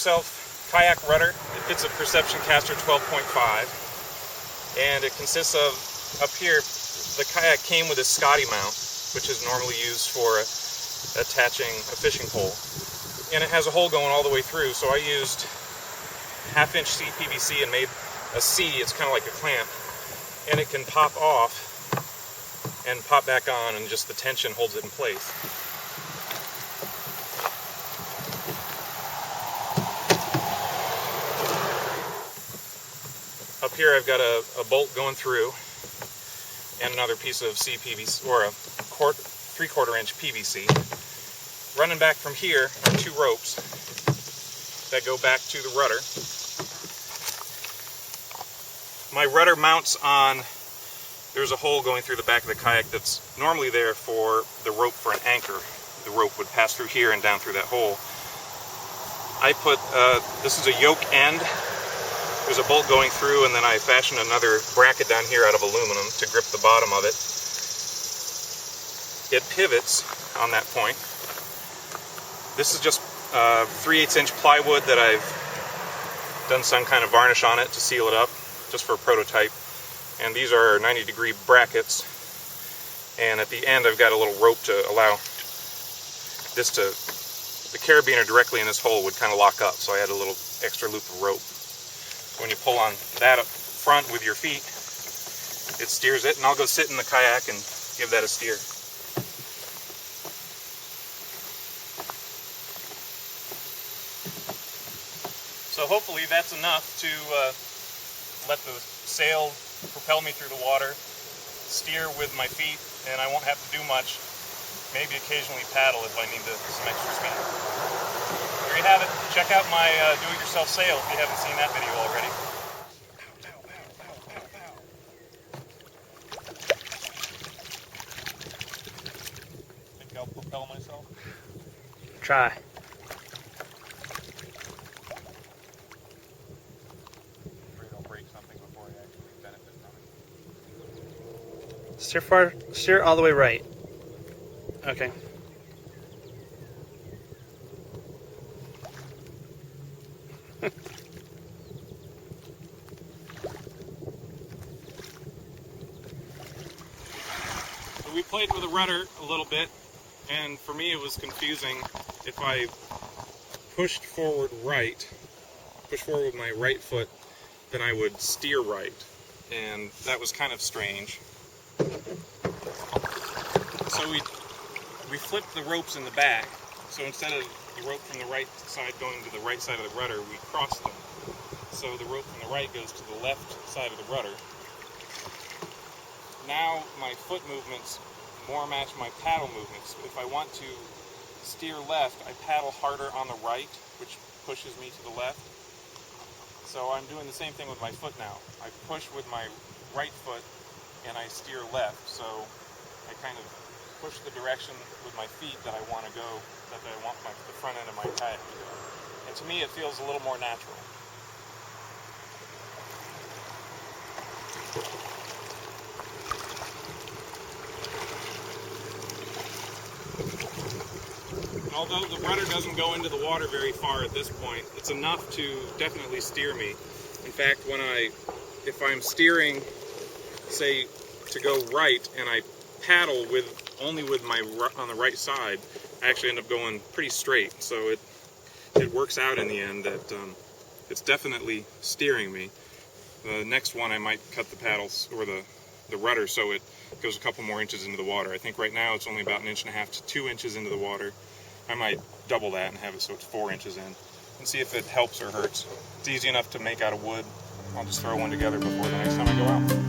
do-it-yourself Kayak Rudder. It fits a Perception Caster 12.5, and it consists of, up here, the kayak came with a Scotty mount, which is normally used for attaching a fishing pole, and it has a hole going all the way through, so I used half-inch CPVC and made a C. It's kind of like a clamp, and it can pop off and pop back on, and just the tension holds it in place. Up here I've got a bolt going through and another piece of CPVC, or a 3/4 inch PVC. Running back from here are 2 ropes that go back to the rudder. My rudder mounts on, there's a hole going through the back of the kayak that's normally there for the rope for an anchor. The rope would pass through here and down through that hole. I put, this is a yoke end. There's a bolt going through, and then I fashioned another bracket down here out of aluminum to grip the bottom of it. It pivots on that point. This is just 3/8 inch plywood that I've done some kind of varnish on it to seal it up, just for a prototype. And these are 90-degree brackets. And at the end I've got a little rope to allow this to, the carabiner directly in this hole would kind of lock up, so I had a little extra loop of rope. When you pull on that up front with your feet, it steers it, and I'll go sit in the kayak and give that a steer. So hopefully that's enough to let the sail propel me through the water, steer with my feet, and I won't have to do much. Maybe occasionally paddle if I need some extra speed. There you have it. Check out my do-it-yourself sail if you haven't seen that video already. Think I'll propel myself? Try. Steer all the way right. Okay. So we played with the rudder a little bit, and for me it was confusing. If I pushed forward with my right foot, then I would steer right, and that was kind of strange. So we flipped the ropes in the back, so instead of the rope from the right side going to the right side of the rudder, we crossed them. So the rope from the right goes to the left side of the rudder. Now my foot movements more match my paddle movements. If I want to steer left, I paddle harder on the right, which pushes me to the left. So I'm doing the same thing with my foot now. I push with my right foot and I steer left, so I kind of push the direction with my feet that I want to go, that I want the front end of my kayak to go. And to me it feels a little more natural. Although the rudder doesn't go into the water very far at this point, it's enough to definitely steer me. In fact, if I'm steering, say, to go right, and I paddle only with on the right side, I actually end up going pretty straight. So it works out in the end that it's definitely steering me. The next one I might cut the paddles, or the rudder, so it goes a couple more inches into the water. I think right now it's only about 1.5 to 2 inches into the water. I might double that and have it so it's 4 inches in, and see if it helps or hurts. It's easy enough to make out of wood. I'll just throw one together before the next time I go out.